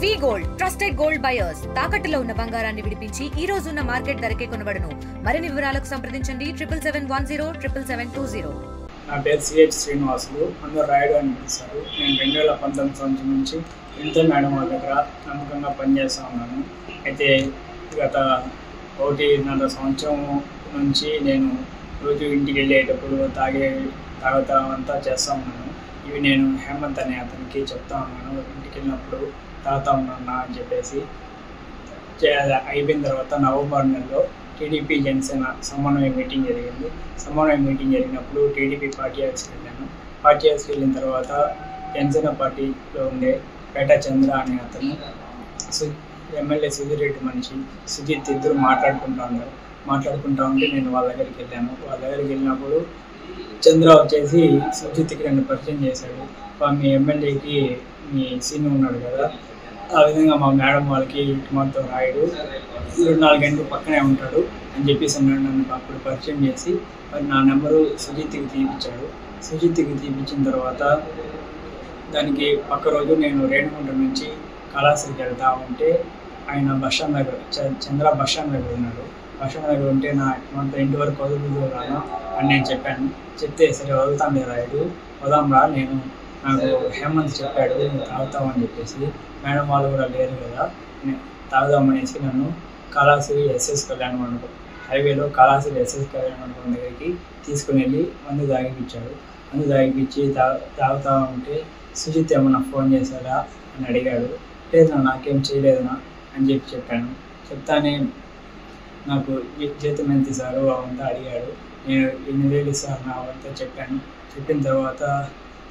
వి gold trusted gold buyers తాకట్టులో ఉన్న బంగారాన్ని విడిపించి ఈ రోజు ఉన్న మార్కెట్ ధరకే కొనబడును. మరిన్ని వివరాలకు సంప్రదించండి 7710772020. నా పేరు సిహెచ్ శ్రీనివాసులు, అందరూ రాయుడు అని పిలుస్తారు. నేను 2019 సంవత్సరం నుంచి ఎంతో మేడం వాళ్ళ దగ్గర నమ్మకంగా పనిచేస్తూ ఉన్నాను. అయితే గత 1.5 సంవత్సరం నుంచి నేను రోజు ఇంటికి వెళ్ళేటప్పుడు తాగుతా అంతా చేస్తూ ఉన్నాను. ఇవి నేను హేమంత్ అనే అతనికి చెప్తా ఉన్నాను, ఇంటికి వెళ్ళినప్పుడు తాగుతా ఉన్నాను అని చెప్పేసి. అయిపోయిన తర్వాత నవంబర్ నెలలో టీడీపీ జనసేన సమన్వయ మీటింగ్ జరిగింది. సమన్వయ మీటింగ్ జరిగినప్పుడు టీడీపీ పార్టీ ఆఫీస్కి వెళ్ళాను. పార్టీ ఆఫీస్కి వెళ్ళిన తర్వాత జనసేన పార్టీలో ఉండే పేట చంద్ర అనే అతను, ఎమ్మెల్యే సుధీరెడ్డి మనిషి సుజిత్ ఇద్దరు మాట్లాడుకుంటూ ఉంటే నేను వాళ్ళ దగ్గరికి వెళ్ళాను. వాళ్ళ దగ్గరికి వెళ్ళినప్పుడు చంద్ర వచ్చేసి సుజిత్కి నన్ను పరిచయం చేశాడు. మీ ఎమ్మెల్యేకి మీ సీన్ ఉన్నాడు కదా, ఆ విధంగా మా మేడం వాళ్ళకి మాతో రాయుడు 24 గంటలు పక్కనే ఉంటాడు అని చెప్పేసి నన్ను అప్పుడు పరిచయం చేసి మరి నా నెంబరు సుజిత్కి తీపించాడు. సుజిత్కి తీపించిన తర్వాత దానికి పక్క రోజు నేను రేణుగుంట నుంచి కళాశాలకు వెళ్తా ఉంటే ఆయన బస్ స్టాండ్ దగ్గర చంద్ర బస్ స్టాండ్ దగ్గర ఉన్నాడు. బస్ స్టాండ్ దగ్గర ఉంటే మనతో ఇంటి వరకు వదులుతాను అని నేను చెప్పాను. చెప్తే సరే వదులుతాను రాయుడు, వదాంరా, నాకు హేమంత్ చెప్పాడు నువ్వు తాగుతామని చెప్పేసి. మేడం వాళ్ళు కూడా లేరు కదా, తాగుదామనేసి నన్ను కళాశ్రీ ఎస్ఎస్ కళ్యాణ మండపం హైవేలో కళాశ్రీ ఎస్ఎస్ కళ్యాణ మండపం దగ్గరికి తీసుకుని వెళ్ళి మందు తాగిపించాడు. మందు తాగిపించి తాగుతా ఉంటే సుజిత్ ఏమన్నా ఫోన్ చేశాడా అని అడిగాడు. లేదు నాకేం చేయలేదునా అని చెప్పాను. చెప్తానే నాకు జీతం ఎంత ఇస్తారు అవంతా అడిగాడు. నేను 8,000 ఇస్తాను అవంతా చెప్పాను. చెప్పిన తర్వాత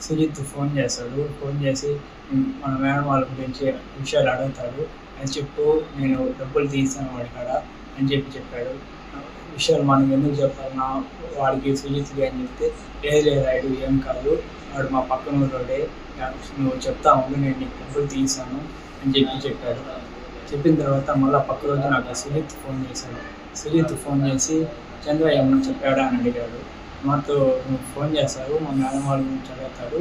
సుజిత్ ఫోన్ చేస్తాడు. ఫోన్ చేసి మన మేడం వాళ్ళ గురించి విషయాలు అడుగుతాడు. అని చెప్పు, నేను డబ్బులు తీసాను వాడి కాడ అని చెప్పాడు. విషయాలు మనకు ఎందుకు చెప్పాలన్నా వాడికి సుజిత్కి అని చెప్తే లేదు రాయుడు ఏం కాదు, వాడు మా పక్కన ఊరోడే, నువ్వు చెప్తా ఉండు నేను నీకు డబ్బులు తీసాను అని చెప్పాడు. చెప్పిన తర్వాత మళ్ళీ పక్క రోజు నాకు సుజిత్ ఫోన్ చేశాడు. సుజిత్ ఫోన్ చేసి చంద్ర ఏమన్నా చెప్పాడా అని అడిగాడు. మాతో నువ్వు ఫోన్ చేస్తారు, మా మేడం వాళ్ళ గురించి అడుగుతాడు,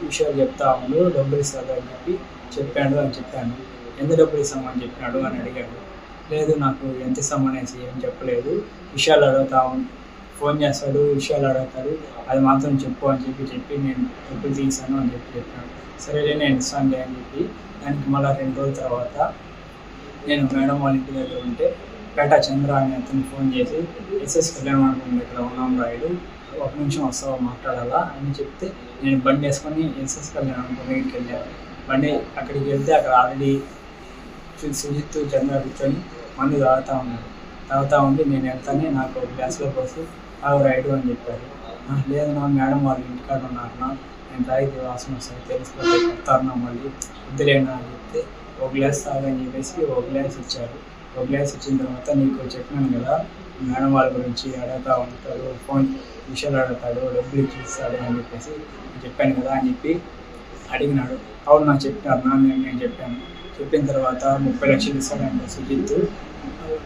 విషయాలు చెప్తా ఉండు, డబ్బులు ఇస్తాడు అని చెప్పాడు అని చెప్పాను. ఎంత డబ్బులు ఇస్తామని చెప్పినాడు అని అడిగాడు. లేదు నాకు ఎంత ఇస్తామనేసి ఏం చెప్పలేదు, విషయాలు అడుగుతా ఫోన్ చేస్తాడు, విషయాలు అడుగుతాడు, అది మాత్రం చెప్పు అని చెప్పి నేను డబ్బులు తీసాను అని చెప్పాను. సరేలే నేను ఇస్తాను అని చెప్పి దానికి మళ్ళీ 2 రోజుల తర్వాత నేను మేడం వాళ్ళ ఇంటి దగ్గర ఉంటే పేట చంద్ర అని అతను ఫోన్ చేసి ఎస్ఎస్ కళ్యాణ మండపం ఇక్కడ ఉన్నాం రాయుడు, 1 నిమిషం వస్తావా మాట్లాడాలా అని చెప్తే నేను బండి వేసుకొని ఎస్ఎస్ కళ్యాణ మండపం దగ్గరికి వెళ్ళాను. బండి అక్కడికి వెళ్తే అక్కడ ఆల్రెడీ సుజిత్ చంద్ర కూర్చొని మందు తాగుతూ ఉండి నేను వెళ్తానే నాకు గ్లాస్లో పోసి తాగు రాయుడు అని చెప్పారు. లేదు నా మేడం వాళ్ళు ఇంటికాడ ఉన్నారన్నా, నేను తాగితే వాసన వస్తుంది తెలిసిపోతే చెప్తారన్నా మళ్ళీ వద్దులేనా అని చెప్తే 1 గ్లాస్ తాగని చెప్పేసి 1 గ్లాస్ ఇచ్చారు. 1 గ్లాస్ ఇచ్చిన తర్వాత నీకు చెప్పినాను కదా మేడం వాళ్ళ గురించి అడుగుతూ ఉంటాడు, ఫోన్ విషయాలు అడుగుతాడు, డబ్బులు ఇచ్చిస్తాడు అని చెప్పేసి చెప్పాను కదా అని చెప్పి అడిగినాడు. అవును నాకు చెప్పినారు నేను చెప్పాను. చెప్పిన తర్వాత 30 లక్షలు ఇస్తాడంటే సుజిత్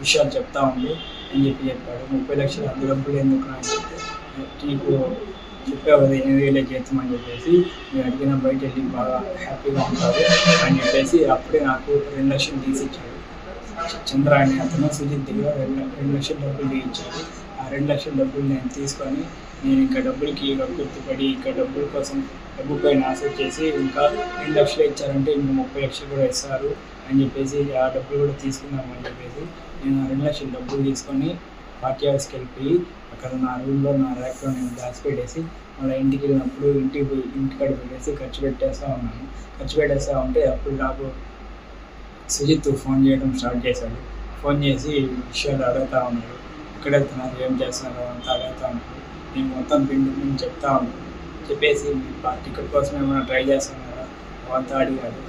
విషయాలు చెప్తా ఉంది అని చెప్పాడు. 30 లక్షలు అంత డబ్బులు ఎందుకు అని చెప్తే నీకు చెప్పావు కదా 8,000 జీతం అని చెప్పేసి నేను అడిగిన బయట వెళ్ళి బాగా హ్యాపీగా ఉంటాడు అని చెప్పేసి అప్పుడే నాకు 2 లక్షలు తీసి ఇచ్చాడు. చంద్ర అనే అతను సుజిత్ దగ్గర 2 లక్షల డబ్బులు తీయించాడు. ఆ 2 లక్షల డబ్బులు నేను తీసుకొని నేను ఇంకా డబ్బులకి గుర్తుపడి ఇంకా డబ్బుల కోసం డబ్బుపై ఆశ చేసి ఇంకా 2 లక్షలు ఇచ్చారంటే ఇంకా 30 లక్షలు కూడా ఇస్తారు అని చెప్పేసి ఆ డబ్బులు కూడా తీసుకుందామని చెప్పేసి నేను ఆ 2 లక్షల డబ్బులు తీసుకొని పార్టీ హౌస్కి వెళ్ళిపోయి అక్కడ నా రూమ్లో నా ర్యాక్లో నేను దాచిపెట్టేసి మళ్ళీ ఇంటికి వెళ్ళినప్పుడు ఇంటికాడ పెట్టేసి ఖర్చు పెట్టేస్తూ ఉంటే అప్పుడు నాకు సుజిత్ ఫోన్ చేయడం స్టార్ట్ చేశాడు. ఫోన్ చేసి విషయాలు అడుగుతూ ఉన్నాడు, ఎక్కడ వెళ్తున్నారు ఏం చేస్తున్నారు అంతా అడుగుతూ ఉన్నాడు. నేను మొత్తం పిండి చెప్తా ఉన్నాను. చెప్పేసి టికెట్ కోసం ఏమైనా ట్రై చేస్తున్నారా అవంతా అడిగాడు.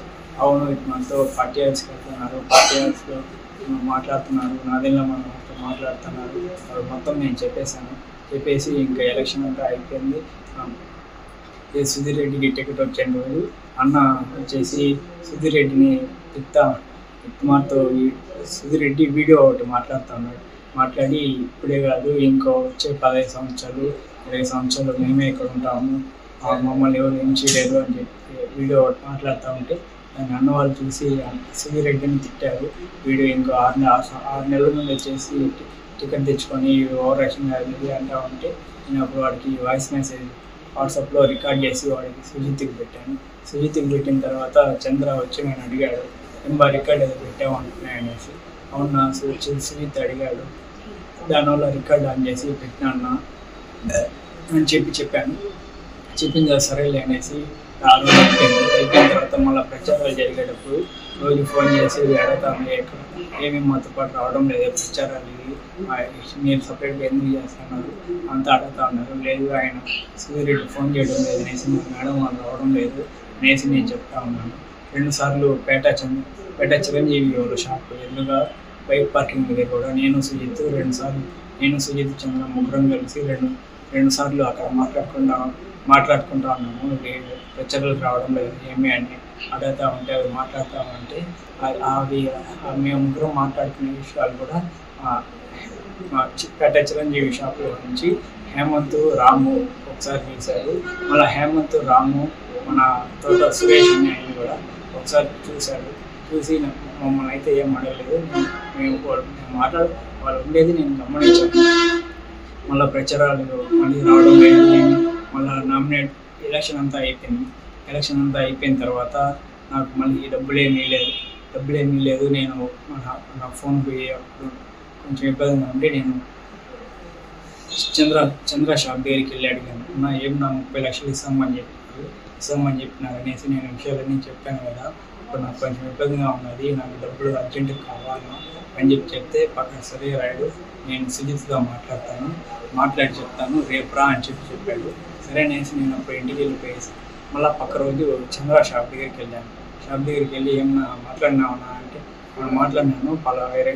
అవును మనతో పార్టీ హౌస్కి వెళ్తున్నారు, పార్టీ హౌస్లో మాట్లాడుతున్నారు, నాదేళ్ళ మనతో మాట్లాడుతున్నారు, అవి మొత్తం నేను చెప్పేసి ఇంకా ఎలక్షన్ అంతా అయిపోయింది. సుధీర్ రెడ్డికి టికెట్ వచ్చిన రోజు అన్న వచ్చేసి సుధీర్ రెడ్డిని మాతో సుధీర్ రెడ్డి వీడియో ఒకటి మాట్లాడి ఇప్పుడే కాదు ఇంకో వచ్చే 15 సంవత్సరాలు 20 సంవత్సరాలు మేమే ఇక్కడ ఉంటాము, మమ్మల్ని ఎవరు ఏం చేయలేదు అని చెప్పి వీడియో ఒకటి మాట్లాడుతూ ఉంటే దాన్ని అన్న వాళ్ళు చూసి సుధీర్ రెడ్డిని తిట్టారు. వీడు ఇంకో 6 నెలల నుండి వచ్చేసి టికెట్ తెచ్చుకొని ఓవర్ యాక్షన్ అంటా ఉంటే నేను అప్పుడు వాడికి వాయిస్ మెసేజ్ వాట్సాప్లో రికార్డ్ చేసి వాడికి సుజిత్కి పెట్టాను. సుజిత్కి పెట్టిన తర్వాత చంద్ర వచ్చి నేను అడిగాడు, ఎంబా రికార్డ్ ఏదో పెట్టాము అంటున్నాయి అనేసి. అవునా సుజిత్ అడిగాడు. దానివల్ల రికార్డ్ ఆన్ చేసి పెట్టినా అని చెప్పాను. చెప్పింది కదా సరేలే అనేసి అయిపోయిన తర్వాత మళ్ళీ ప్రచారాలు జరిగేటప్పుడు రోజు ఫోన్ చేసి అడుగుతాను, ఏమేమి మాతో పాటు రావడం లేదు ప్రచారాలు, మీరు సపరేట్గా ఎందుకు చేస్తున్నారు అంతా అడుగుతా ఉన్నారు. లేదు ఆయన సూర్యుడు ఫోన్ చేయడం లేదు అనేసి మేడం వాళ్ళు రావడం లేదు అనేసి నేను చెప్తా ఉన్నాను. 2 సార్లు పేట చిరంజీవి వాళ్ళ షాప్ ఎదురుగా బైక్ పార్కింగ్ దగ్గర కూడా నేను సుజిత్ చంద్ర ముగ్గురం కలిసి 2 సార్లు అక్కడ మాట్లాడుకుంటా ఉన్నాము. ప్రచారాలకు రావడం లేదు ఏమి అని అడుగుతా ఉంటే అవి మాట్లాడుతూ ఉంటే అవి మేము ముగ్గురం మాట్లాడుకునే విషయాలు కూడా పేట చిరంజీవి షాప్లో నుంచి హేమంత్ రాము ఒకసారి చూశారు. మళ్ళీ హేమంత్ రాము మన తోట సురేష్ అనే ఆయన కూడా ఒకసారి చూసి మమ్మల్ని అయితే ఏం అడగలేదు. మేము వాళ్ళు ఉండేది నేను గమనించాను. మళ్ళీ ప్రచారాలు మళ్ళీ రావడం లేదు. మళ్ళీ ఎలక్షన్ అంతా అయిపోయిన తర్వాత నాకు మళ్ళీ డబ్బులు ఏమీ లేదు. నేను నా ఫోన్ పోయి అప్పుడు కొంచెం ఇబ్బందిగా ఉండి నేను చంద్ర షాప్ దగ్గరికి వెళ్ళి అడిగాను, నా 30 లక్షలు ఇస్తామని చెప్పినారు అనేసి నేను విషయాలన్నీ చెప్పాను కదా. ఇప్పుడు నాకు కొంచెం ఇబ్బందిగా ఉన్నది, నాకు డబ్బులు అర్జెంటుగా కావాలా అని చెప్తే పక్కన సరే రాయుడు నేను సుజిత్గా మాట్లాడి చెప్తాను రేపు రా అని చెప్పాడు. సరే అనేసి నేను అప్పుడు ఇంటికి వెళ్ళిపోయేసి మళ్ళీ పక్క రోజు చంద్ర షాప్ దగ్గరికి వెళ్ళి ఏమన్నా మాట్లాడినావునా అంటే మనం మాట్లాడినాను పలా వేరే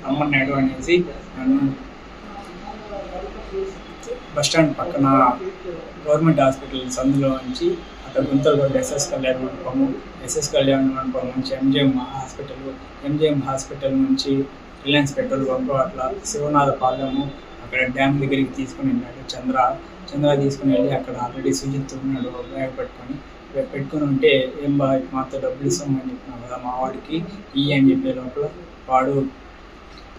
రమ్మన్నాడు అనేసి నన్ను బస్టాండ్ పక్కన గవర్నమెంట్ హాస్పిటల్ సందులో నుంచి అక్కడ గుంతలగూడ ఎస్ఎస్ కళ్యాణ మండపం నుంచి ఎంజిఎం హాస్పిటల్ నుంచి రిలయన్స్ పెట్రోల్ బంక్ అట్లా శివనాథ పాలెము అక్కడ డ్యామ్ దగ్గరికి తీసుకుని వెళ్ళాడు చంద్ర తీసుకుని వెళ్ళి అక్కడ ఆల్రెడీ సుజిత్ ఉన్నాడు బ్యాగ్ పెట్టుకుని ఉంటే ఏం బాగా మాతో డబ్బులు ఇస్తామని చెప్పినావు కదా మా వాడికి అని చెప్పే లోపల వాడు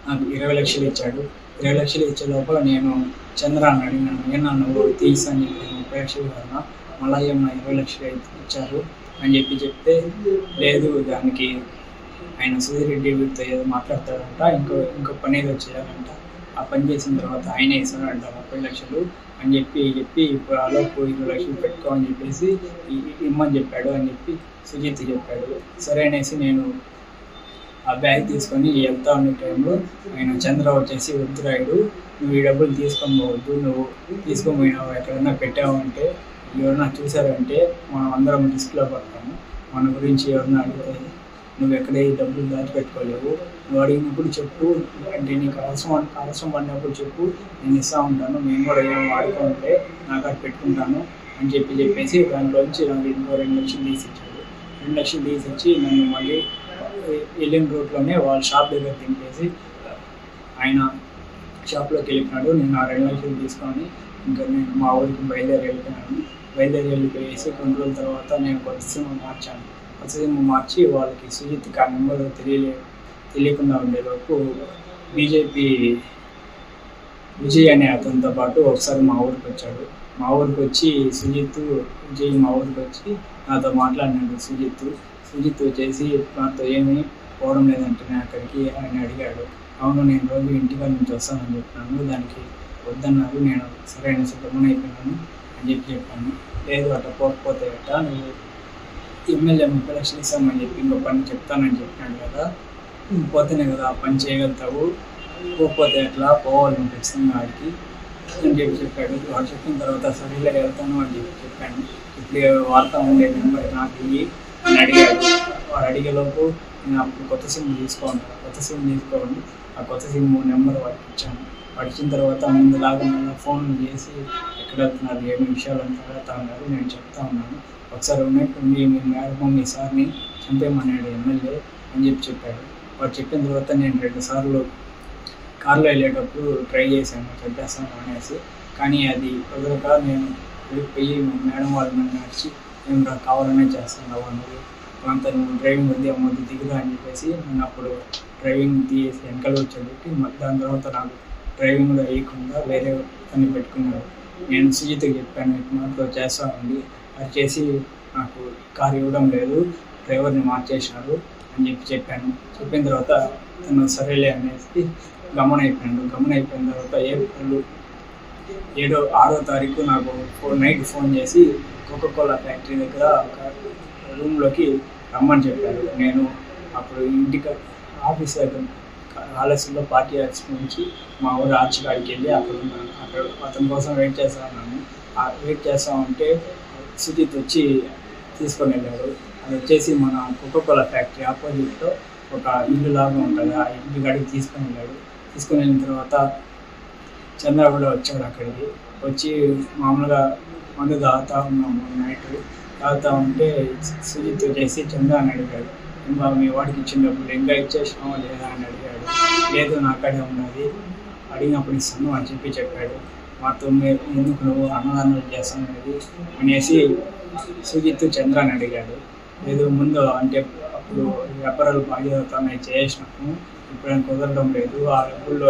నాకు 20 లక్షలు ఇచ్చాడు. 20 లక్షలు ఇచ్చే లోపల నేను చంద్రాన్ని అడిగినాను, ఏమన్నా నువ్వు తీసని చెప్పి 30 లక్షలు కదా మళ్ళీ ఏమన్నా 20 లక్షలు ఇచ్చారు అని చెప్తే లేదు దానికి ఆయన సుధీర్ రెడ్డి వీటితో ఏదో మాట్లాడతాడంట, ఇంకో పని ఏదో చేయాలంట, ఆ పని చేసిన తర్వాత ఆయనే ఇస్తాడంట 30 లక్షలు అని చెప్పి ఇప్పుడు ఆలోపు 20 లక్షలు పెట్టుకో అని చెప్పేసి ఇమ్మని చెప్పాడు అని చెప్పి సుజిత్ చెప్పాడు. సరే అనేసి నేను ఆ బ్యాగ్ తీసుకొని వెళ్తా ఉన్న టైంలో ఆయన చంద్ర వచ్చేసి వద్దు రాయుడు నువ్వు ఈ డబ్బులు తీసుకొని పోవద్దు, నువ్వు తీసుకొని పోయినావు ఎక్కడన్నా పెట్టావు అంటే ఎవరన్నా చూసారంటే మనం అందరం రిస్క్లో పడతాము, మన గురించి ఎవరన్నా అడిగితే నువ్వు ఎక్కడ ఈ డబ్బులు దాచిపెట్టుకోలేవు, నువ్వు అడిగినప్పుడు చెప్పు అంటే నీకు అవసరం పడినప్పుడు చెప్పు నేను ఇస్తూ ఉంటాను, మేము కూడా ఏం వాడుకుంటే నాకు అది పెట్టుకుంటాను అని చెప్పేసి దాంట్లోంచి నాకు ఇంకో 2 లక్షలు తీసిచ్చాడు. 2 లక్షలు తీసిచ్చి నన్ను మళ్ళీ వెళ్ళిన రూట్లోనే వాళ్ళ షాప్ దగ్గర దింపేసి ఆయన షాప్లోకి వెళ్ళిపోయాడు. నేను ఆ 2 లక్షలు తీసుకొని ఇంకా నేను మా ఊరికి బయలుదేరి వెళ్ళిపోయేసి కొన్ని రోజుల తర్వాత నేను కొత్త సిమ్ మార్చి వాళ్ళకి సుజిత్కి ఆ నెంబర్ తెలియకుండా ఉండేలోపు విజయ్ అనే అతనితో పాటు ఒకసారి మా ఊరికి వచ్చాడు. మా ఊరికి వచ్చి విజయ్ మా ఊరికి వచ్చి నాతో మాట్లాడినాడు. సుజిత్ వచ్చేసి నాతో ఏమీ పోవడం లేదంటే నేను అక్కడికి ఆయన అడిగాడు. అవును నేను రోజు ఇంటికాడ నుంచి వస్తానని చెప్పినాను, దానికి వద్దన్నారు, నేను సరైన సిద్ధమని అయిపోయినాను అని చెప్పాను. లేదు అట్లా పోకపోతే అట్ట నువ్వు ఎమ్మెల్యే 30 లక్షలు ఇస్తామని చెప్పి ఇంకో పని చెప్తానని చెప్పినాడు కదా, పోతేనే కదా ఆ పని చేయగలుగుతావు, పోకపోతే ఎట్లా పోవాలి ఖచ్చితంగా ఆడికి అని చెప్పాడు. వాడు చెప్పిన తర్వాత సరిగ్గా వెళ్తాను అని చెప్పాను. ఇప్పుడు వార్త ఉండే నెంబర్ నాకు ఇవి అని అడిగాడు. వాడు అడిగేలోపు నేను అప్పుడు కొత్త సిమ్ తీసుకోండి ఆ కొత్త సిమ్ నెంబర్ వాడికి ఇచ్చాను. వాడు ఇచ్చిన తర్వాత ముందులాగా మళ్ళీ ఫోన్ చేసి ఎక్కడ వెళ్తున్నారు ఏమి విషయాలు అంతా అడుగుతా ఉన్నారు. నేను చెప్తా ఉన్నాను. ఒకసారి ఉన్నట్టుండి మీ మేడం మీ సార్ని చంపేమన్నాడు ఎమ్మెల్యే అని చెప్పాడు. వాడు చెప్పిన తర్వాత నేను 2 సార్లు కార్లో వెళ్ళేటప్పుడు ట్రై చేశాను చంపేస్తాను అనేసి, కానీ అది కుదరక నేను వెళ్ళిపోయి మేడం వాళ్ళు నన్ను నడిచి ఏం కావాలనే చేస్తున్నావు నువ్వు అంత డ్రైవింగ్ ఉంది అమ్మొద్దు దిగుదా అని చెప్పేసి నేను అప్పుడు డ్రైవింగ్ తీసి వెనకాల వచ్చేటప్పటికి దాని తర్వాత నాకు డ్రైవింగ్ కూడా వేయకుండా వేరే పని పెట్టుకున్నాడు. నేను సుజిత్కి చెప్పాను, మాతో చేస్తానండి, అది చేసి నాకు కారు ఇవ్వడం లేదు, డ్రైవర్ని మార్చేసినారు అని చెప్పాను. చెప్పిన తర్వాత తను సరేలే అనేసి గమనైపోయిన తర్వాత ఏప్రిల్ 6వ తారీఖు నాకు నైట్ ఫోన్ చేసి కోకోకోలా ఫ్యాక్టరీ దగ్గర ఒక రూమ్లోకి రమ్మని చెప్పారు. నేను అప్పుడు ఇంటికి ఆఫీస్ దగ్గర ఆలస్యంలో పార్టీ ఆఫీస్ నుంచి మా ఊరు ఆర్చికాడికి వెళ్ళి అక్కడ అతని కోసం వెయిట్ చేస్తా ఉంటే సుజిత్ వచ్చి తీసుకొని వెళ్ళాడు. అది వచ్చేసి మన కోకోకోలా ఫ్యాక్టరీ ఆపోజిట్లో ఒక ఇల్లు లాగా ఉంటుంది, ఆ ఇంటి కాడికి తీసుకొని వెళ్ళిన తర్వాత చంద్ర కూడా వచ్చాడు. అక్కడికి వచ్చి మామూలుగా మందు తాగుతూ ఉన్నాము. నైట్ తాగుతూ ఉంటే సుజిత్ వచ్చేసి చంద్ర అని అడిగాడు, ఇంకా మీ వాడికి ఇచ్చిన డబ్బులు ఇంకా ఇచ్చేసినావా లేదా అని అడిగాడు. లేదు నా అక్కడే ఉన్నది, అడిగినప్పుడు ఇస్తాను అని చెప్పాడు. మాతో ఎందుకు నువ్వు అన్నదానం చేస్తానది అనేసి సుజిత్ చంద్ర అని అడిగాడు. లేదు ముందు అంటే అప్పుడు వ్యాపారాలు బాధ్యతనే చేసినాము, ఇప్పుడు కుదరడం లేదు, ఆ డబ్బుల్లో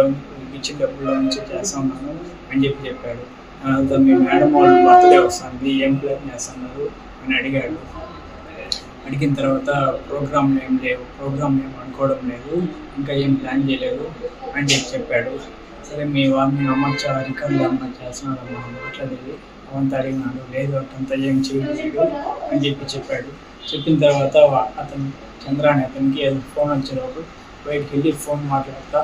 ఇచ్చిన డబ్బుల్లో నుంచి చేస్తా ఉన్నాను అని చెప్పాడు. తర్వాత మీ మేడం వాళ్ళు బర్త్డే వస్తుంది, ఏం ప్లాన్ చేస్తున్నారు అని అడిగాడు. అడిగిన తర్వాత ప్రోగ్రామ్ ఏం అనుకోవడం లేదు, ఇంకా ఏం ప్లాన్ చేయలేదు అని చెప్పాడు. సరే మీ అమ్మ రికార్డులు ఏమన్నా చేస్తున్నారమ్మా మాట్లాడేది అవంతా అడిగినాడు. లేదు అతంతా ఏం చేయలేదు అని చెప్పాడు. చెప్పిన తర్వాత అతను చంద్ర అని అతనికి ఫోన్ వచ్చేటప్పుడు బయటికి వెళ్ళి ఫోన్ మాట్లాడతా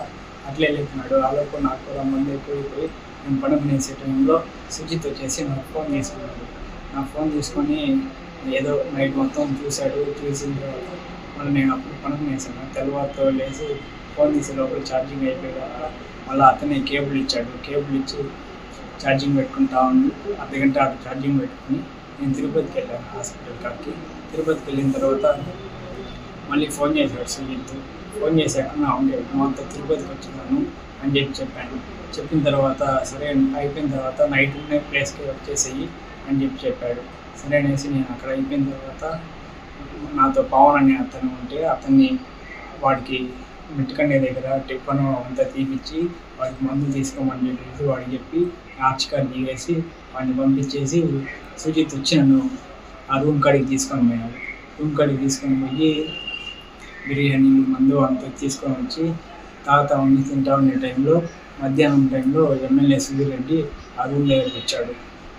అట్లే వెళ్ళిపోయినాడు. ఆలోపు నాకు కూడా మంది ఎక్కువైపోయి నేను పడుకునేసే టైంలో సుజిత్ వచ్చేసి నాకు ఫోన్ తీసుకున్నాడు. నా ఫోన్ తీసుకొని ఏదో నైట్ మొత్తం చూశాడు. చూసిన తర్వాత మళ్ళీ నేను అప్పుడు పడుకునేసాను. తెల్లవారితో లేచి ఫోన్ తీసే లోపల ఛార్జింగ్ అయిపోయాక మళ్ళీ అతనే కేబుల్ ఇచ్చాడు. కేబుల్ ఇచ్చి ఛార్జింగ్ పెట్టుకుంటా ఉంది. అర్ధగంట అటు ఛార్జింగ్ పెట్టుకుని నేను తిరుపతికి వెళ్ళాను, హాస్పిటల్ కాడికి. తిరుపతికి వెళ్ళిన తర్వాత మళ్ళీ ఫోన్ చేశాడు సుజిత్. ఫోన్ చేశాక నా ఉండే అంతా తిరుపతికి వచ్చినాను అని చెప్పాను. చెప్పిన తర్వాత సరే అయిపోయిన తర్వాత నైట్ ఉండే ప్లేస్కి వచ్చేసేయి అని చెప్పాడు. సరే అనేసి నేను అక్కడ అయిపోయిన తర్వాత నాతో పవన్ అనే అతను ఉంటే అతన్ని వాడికి మిట్టుకండే దగ్గర టిఫన్ అంతా తీపిచ్చి వాడికి మందు తీసుకోమని చెప్పేసి వాడికి చెప్పి ఆర్చికార్ దిగేసి వాడిని పంపించేసి సుజిత్ వచ్చి నన్ను ఆ రూమ్ కాడికి తీసుకొని పోయినాడు. రూమ్ కాడికి తీసుకొని పోయి బిర్యానీ మందు అంతా తీసుకొని వచ్చి తింటా ఉండే టైంలో మధ్యాహ్నం టైంలో ఎమ్మెల్యే సుధీర్ రెడ్డి ఆ రూమ్ దగ్గరికి వచ్చాడు.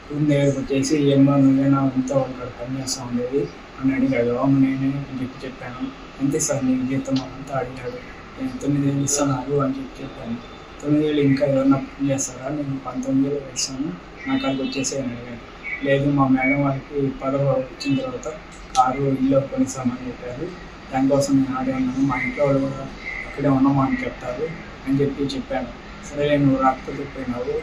రూమ్ దగ్గరికి వచ్చేసి ఏమో నువ్వేనా అంతా ఉంటాడు పని చేస్తూ ఉండేది అని అడిగాడు. అవును నేనే అని చెప్పాను. ఎంత సార్ నీకు జీతం అంతా అడిగాడు. నేను 9,000 ఇస్తున్నారు అని చెప్పాను. 9,000 ఇంకా ఏమన్నా పని చేస్తారా, నేను 19,000 ఇస్తాను, నా కాడికి వచ్చేసి అని అడిగాడు. లేదు మా మేడం వారికి పదవి వచ్చిన తర్వాత కారు ఇల్లు కొనిస్తామని చెప్పారు, దానికోసం నేను ఆడే ఉన్నాను, మా ఇంట్లో వాళ్ళు కూడా అక్కడే ఉన్నామా అని చెప్తారు అని చెప్పాను. సరే నువ్వు రాకపోతే పోయినావు,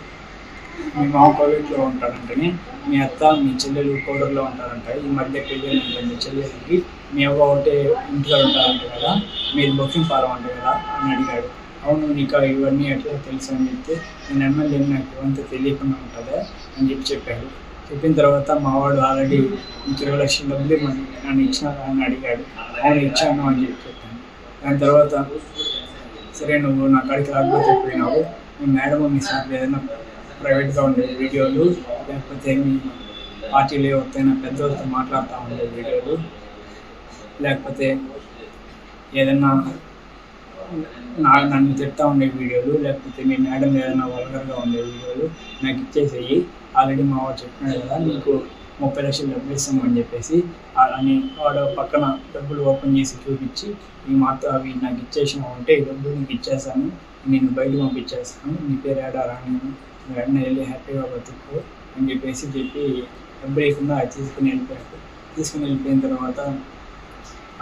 మీ మామ కోవిడ్లో ఉంటాడంటని, మీ అత్త మీ చెల్లెలు కోడూరులో ఉంటారంట, ఈ మధ్య పెళ్ళి ఉంటుంది చెల్లెలకి, మీ అవ్వ ఒకటే ఇంట్లో ఉంటారంట కదా, మీరు బొక్కింపాలం అంట కదా అని అడిగాడు. అవును నీకు ఇవన్నీ ఎట్లా తెలుసు అని చెప్తే నేను ఎమ్మెల్యే నాకు ఇవంతా తెలియకుండా ఉంటుందా అని చెప్పాడు. చెప్పిన తర్వాత మావాడు ఆల్రెడీ 20 లక్షల డబ్బులు నన్ను ఇచ్చినారా అని అడిగాడు. అవును ఇచ్చాను అని చెప్పాను. దాని తర్వాత సరే నువ్వు నా కాడికి రాకపోతే పోయినావు, మీ మేడం మీ సార్ ఏదైనా ప్రైవేట్గా ఉండే వీడియోలు లేకపోతే మీ పార్టీలో ఎవరితోనైనా పెద్దవాళ్ళతో మాట్లాడుతూ ఉండే వీడియోలు లేకపోతే ఏదైనా నన్ను తిడతా ఉండే వీడియోలు లేకపోతే మీ మేడం ఏదైనా వల్గర్గా ఉండే వీడియోలు నాకు ఇచ్చేసేయి, ఆల్రెడీ మా వాడు చెప్పినాడు కదా నీకు 30 లక్షలు డబ్బులు ఇస్తామని చెప్పేసి అని వాడు పక్కన డబ్బులు ఓపెన్ చేసి చూపించి ఈ మాత్రం అవి నాకు ఇచ్చేసినావు అంటే ఈ డబ్బులు నీకు ఇచ్చేసాను, నేను బయట పంపించేస్తాను, నీ పేరు ఏడారా, నేను వెంటనే వెళ్ళి హ్యాపీగా బతుకు అని చెప్పి డబ్బులు లేకుండా తీసుకుని వెళ్ళిపోయాడు. తీసుకుని వెళ్ళిపోయిన తర్వాత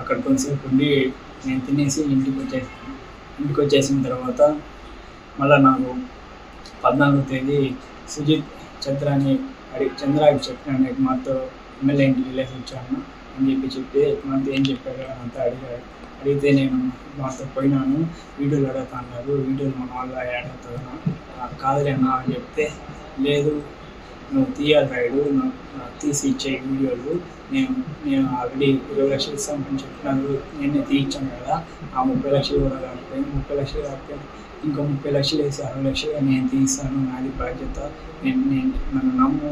అక్కడ కొంతసేపు ఉండి నేను తినేసి ఇంటికి వచ్చేసిన తర్వాత మళ్ళీ నాకు 14వ తేదీ సుజిత్ చంద్రాకి చెప్పినాను, మాతో ఎమ్మెల్యే ఇంటికి వెళ్ళేసి వచ్చాను అని చెప్తే మాతో ఏం చెప్పాడు అంతా అడిగాడు. అడిగితే నేను మాతో పోయినాను, వీడియోలు అడుగుతా అన్నారు, వీడియోలు మన వల్ల యాడ్ అవుతుందా, కాదులేనా అని చెప్తే లేదు నువ్వు తీయాలి రైడు, నాకు తీసి ఇచ్చే వీడియోలు, నేను ఆల్రెడీ 20 లక్షలు ఇస్తామని చెప్పినారు, నేనే తీయించాను కదా, ఆ 30 లక్షలు కూడా కాకపోయింది, 30 లక్షలు కాకపోయింది ఇంకో 30 లక్షలు వేసి 60 లక్షలు నేను తీస్తాను, నాది బాధ్యత, నేను నన్ను నమ్ము,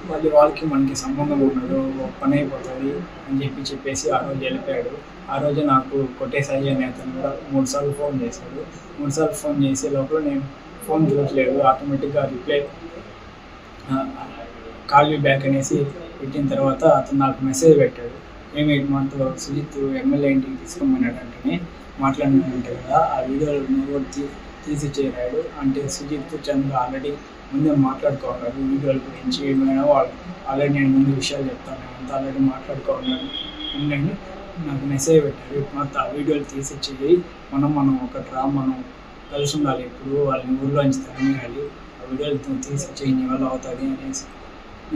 వాళ్ళకి మనకి సంబంధం ఉండదు, పని అయిపోతుంది అని చెప్పేసి ఆ రోజు వెళ్ళిపోయాడు. ఆ రోజు నాకు కొట్టేసాయి అనే అతను కూడా 3 సార్లు ఫోన్ చేశాడు. 3 సార్లు ఫోన్ చేసే లోపల నేను ఫోన్ చూడలేదు, ఆటోమేటిక్గా రిప్లై కాల్ యూ బ్యాక్ అనేసి పెట్టిన తర్వాత అతను నాకు మెసేజ్ పెట్టాడు, ఏమి మనతో సుజిత్ ఎమ్మెల్యే ఇంటికి తీసుకోమన్నాడు అంటేనే మాట్లాడినంటే కదా, ఆ వీడియోలు నువ్వు తీసి చేరాడు అంటే సుజిత్ చంద్ర ఆల్రెడీ ముందే మాట్లాడుకోవాలి వీడియోల గురించి, ఏమైనా వాళ్ళు ఆల్రెడీ నేను ముందు విషయాలు చెప్తాను, అంతా ఆల్రెడీ మాట్లాడుకోవాలని ఉండండి నాకు మెసేజ్ పెట్టాడు. మొత్తం ఆ వీడియోలు తీసిచ్చేది మనం మనం కలిసి ఉండాలి, ఇప్పుడు వాళ్ళని ఊళ్ళోంచి తరమేయాలి, ఆ వీడియోలు తీసిచ్చే నీ వల్ల అవుతుంది అనేసి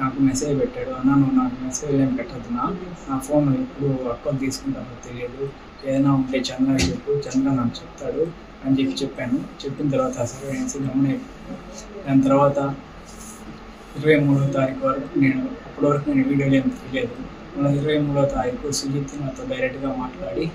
నాకు మెసేజ్ పెట్టాడు. అన్న నువ్వు నాకు మెసేజ్ ఏం పెట్టద్దు, నా ఫోన్ ఎప్పుడు అక్కలు తీసుకుంటానో తెలియదు, ఏదైనా ఉంటే చంద్ర చెప్పు, చంద్ర నాకు చెప్తాడు అని చెప్పాను. చెప్పిన తర్వాత సరే అనేసి గమనైపోయాను. దాని తర్వాత 23వ తారీఖు వరకు అప్పటి వరకు నేను వీడియోలు ఏం తెలియదు. మళ్ళీ 23వ తారీఖు సుజిత్ నాతో డైరెక్ట్గా మాట్లాడి,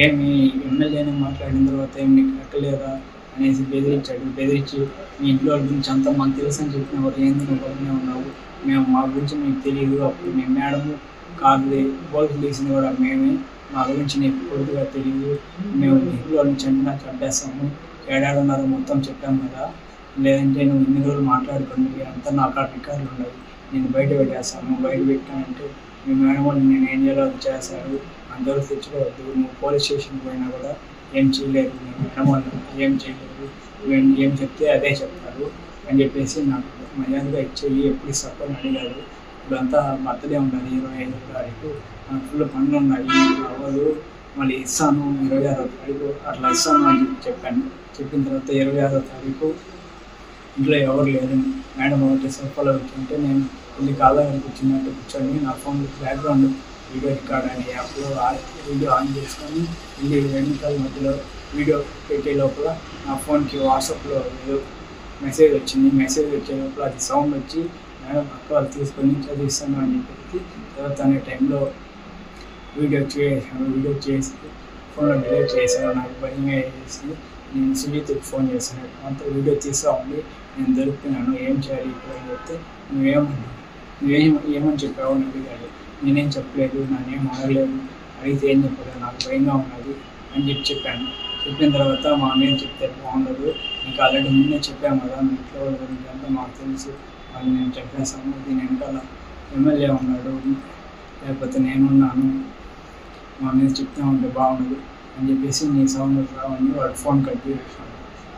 ఏమి ఎమ్మెల్యేని మాట్లాడిన తర్వాత ఏమి నీకు లెక్కలేదా అనేసి బెదిరించి మీ ఇంట్లో గురించి అంతా మాకు తెలుసు అని చెప్పిన వారు ఏంది నువ్వు పక్కనే ఉన్నావు, మేము మా గురించి మీకు తెలియదు, అప్పుడు మీ మేడము కార్లు బోల్ట్లు తీసింది కూడా మేమే, మా గురించి నీకు పూర్తిగా తెలియదు, మేము ఇంట్లో నుంచి చంపేస్తాము, ఏడాడున్నారో మొత్తం చెప్పాము కదా, లేదంటే నువ్వు ఇన్ని రోజులు మాట్లాడుకోండి అంతా నా కాడ రికార్డులు ఉన్నాయి, నేను బయట పెట్టేస్తాను, బయట పెట్టానంటే మీ మేడం వాళ్ళు నేను ఏం చేయాలో అది చేశారు, అందరూ తెచ్చుకోవద్దు, నువ్వు పోలీస్ స్టేషన్కి పోయినా కూడా ఏం చేయలేదు, మీ మేడం వాళ్ళు ఏం చేయలేదు, ఏం చెప్తే అదే చెప్తారు అని చెప్పేసి నాకు మర్యాదగా ఇచ్చేయి, ఎప్పుడు ఇస్తాను అడిగారు. ఇప్పుడంతా బర్త్డే ఉండాలి 25వ తారీఖు, నాకు ఫుల్ పనులు ఉన్నాయి అవ్వదు, మళ్ళీ ఇస్తాను 26వ తారీఖు అట్లా ఇస్తాను అని చెప్పాను. చెప్పిన తర్వాత 26వ తారీఖు ఇంట్లో ఎవరు లేదు, మేడం ఒకటి సోఫాలో కూర్చుంటే నేను వెళ్ళి కాళ్ళ దగ్గర కూర్చున్నట్టు కూర్చొని నా ఫోన్ బ్యాక్గ్రౌండ్ వీడియో రికార్డ్ అనే యాప్లో వీడియో ఆన్ చేసుకొని వెళ్ళి వెనకాల మధ్యలో వీడియో పెట్టే లోపల నా ఫోన్కి వాట్సాప్లో ఏదో మెసేజ్ వచ్చింది. మెసేజ్ వచ్చే లోపల అది సౌండ్ వచ్చి మేడం అక్క వాళ్ళు తీసుకొని చదివిస్తాను అని చెప్పి తర్వాత అనే టైంలో వీడియో చేసి ఫోన్లో డిలీట్ చేశాను. నాకు భయంగా వేసి నేను సుజిత్కి ఫోన్ చేశాను, అంత వీడియో తీస్తూ ఉండి నేను దొరికినాను, ఏం చేయాలి ఇప్పుడు అని చెప్తే నువ్వేమని చెప్పావు అని అడిగాడు. నేనేం చెప్పలేదు, నానేం అడగలేదు, అడిగితే ఏం చెప్పలేదు, నాకు భయంగా ఉన్నది అని చెప్పాను. చెప్పిన తర్వాత మా అన్నయ్య చెప్తే బాగుండదు, నీకు ఆల్రెడీ ముందే చెప్పాము కదా, మీ ఇంట్లో వాళ్ళ గురించి అంతా మాకు తెలుసు, వాళ్ళు నేను చెప్పేస్తాము, దీని వెనకాల ఎమ్మెల్యే ఉన్నాడు లేకపోతే నేనున్నాను, మా మీద చెప్తా ఉంటే బాగుండదు అని చెప్పేసి నీ సౌండ్ రావని వాడు ఫోన్ కట్ చేసాను.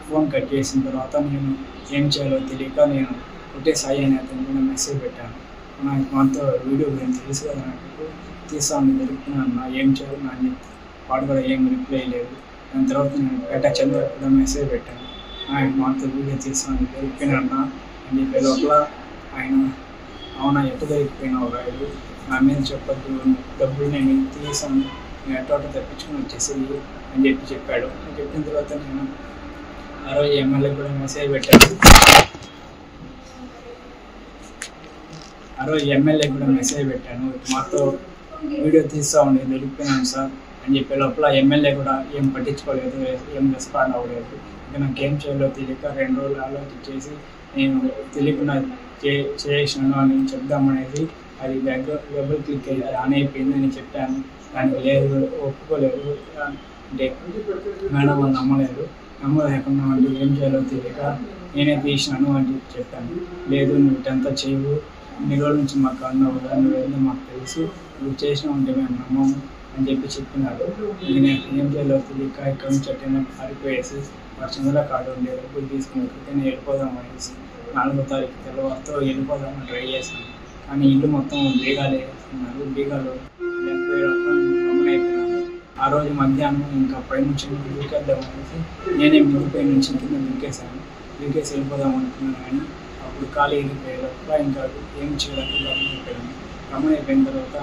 ఫోన్ కట్ చేసిన తర్వాత నేను ఏం చేయాలో తెలియక నేను ఒకటే సాయి అనే అతను మెసేజ్ పెట్టాను, నాకు మనతో వీడియో గురించి తెలుసు కదా, నాకు తీసాను దొరుకుతున్నాను, ఏం చేయాలి నా అని చెప్తే వాడు కూడా ఏం రిప్లై లేదు. దాని తర్వాత నేను పేట చంద్ర కూడా మెసేజ్ పెట్టాను, ఆయన మనతో వీడియో తీసాను దొరికిపోయినా అని చెప్పే లోపల ఆయన అవునా ఎట్టు దొరికిపోయినావు రాయుడు, నా మీద చెప్పద్దు, డబ్బులు నేను తీసాను, నేను ఎట్టో తెప్పించుకొని వచ్చేసేది అని చెప్పాడు. చెప్పిన తర్వాత నేను ఆ రోజు ఎమ్మెల్యే కూడా మెసేజ్ పెట్టాను. మాతో వీడియో తీస్తూ ఉండే దొరికిపోయినాను సార్ అని చెప్పే లోపల ఎమ్మెల్యే కూడా ఏం పట్టించుకోలేదు, ఏం రెస్పాండ్ అవ్వలేదు. ఇంకా నాకేం చేయాలో తెలియక 2 రోజులు ఆలోచించేసి నేను తెలియకుండా చేసినాను అని చెప్దామనేది అది డబుల్ క్లిక్ అయ్యి ఆన్ అయిపోయింది అని చెప్పాను. దానికి లేదు, ఒప్పుకోలేదు అంటే మేడం వాళ్ళు నమ్మలేకుండా వాళ్ళు ఏం చేయాలో తెలియక నేనే తీసినాను అని చెప్పాను. లేదు నువ్వు ఇటంతా చేయవు, ఇన్ని రోజుల నుంచి మాకు అన్నావు కదా, నువ్వేందో మాకు తెలుసు, నువ్వు చేసినావు అంటే మేము నమ్మము అని చెప్పినారు. నేను ఏం చేయాలో తెలియక ఇక్కడ నుంచి అట్టైనా పారిపోయేసి వర్షంలో కాడు ఉండే డబ్బులు తీసుకుని ఎక్కడికైనా వెళ్ళిపోదాం అనేసి 4వ తారీఖు తెల్లవారితో వెళ్ళిపోదామని ట్రై చేశాను. కానీ ఇల్లు మొత్తం బీగాలు వేస్తున్నారు, బీగాలు గమనైపోయినాను. ఆ రోజు మధ్యాహ్నం ఇంకా పై నుంచి దూకేద్దాం అనేసి నేనే మిగిలిపోయి నుంచి కింద దూకేసి వెళ్ళిపోదాం అనుకున్నాను. కానీ అప్పుడు ఖాళీ వెళ్ళిపోయేలోపల ఇంకా ఏం చేయడానికి గమనైపోయిన తర్వాత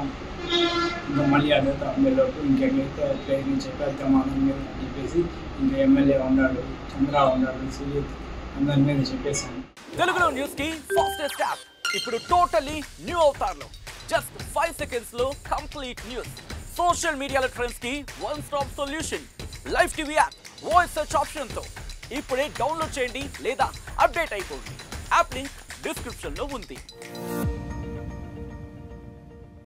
ఇంకా మళ్ళీ అడుగుతా ఉండేలోపు ఇంకెట్లయితే అట్లయితే చెప్పేద్దాం అని చెప్పేసి ఇంకా ఎమ్మెల్యే ఉన్నాడు, చంద్ర ఉన్నాడు, సుజిత్ దాని మీద చెప్పేశాను. తెలుగులో న్యూస్ కి ఫాస్టెస్ట్ యాప్ ఇప్పుడు టోటల్లీ న్యూ అవతార్లో జస్ట్ 5 seconds లో కంప్లీట్ న్యూస్. సోషల్ మీడియాలో ట్రెండ్స్ కి one stop solution. Live TV app voice search option తో ఇప్పుడే డౌన్లోడ్ చేయండి లేదా అప్డేట్ అయిపోండి. యాప్ లింక్ డిస్క్రిప్షన్ లో ఉంది.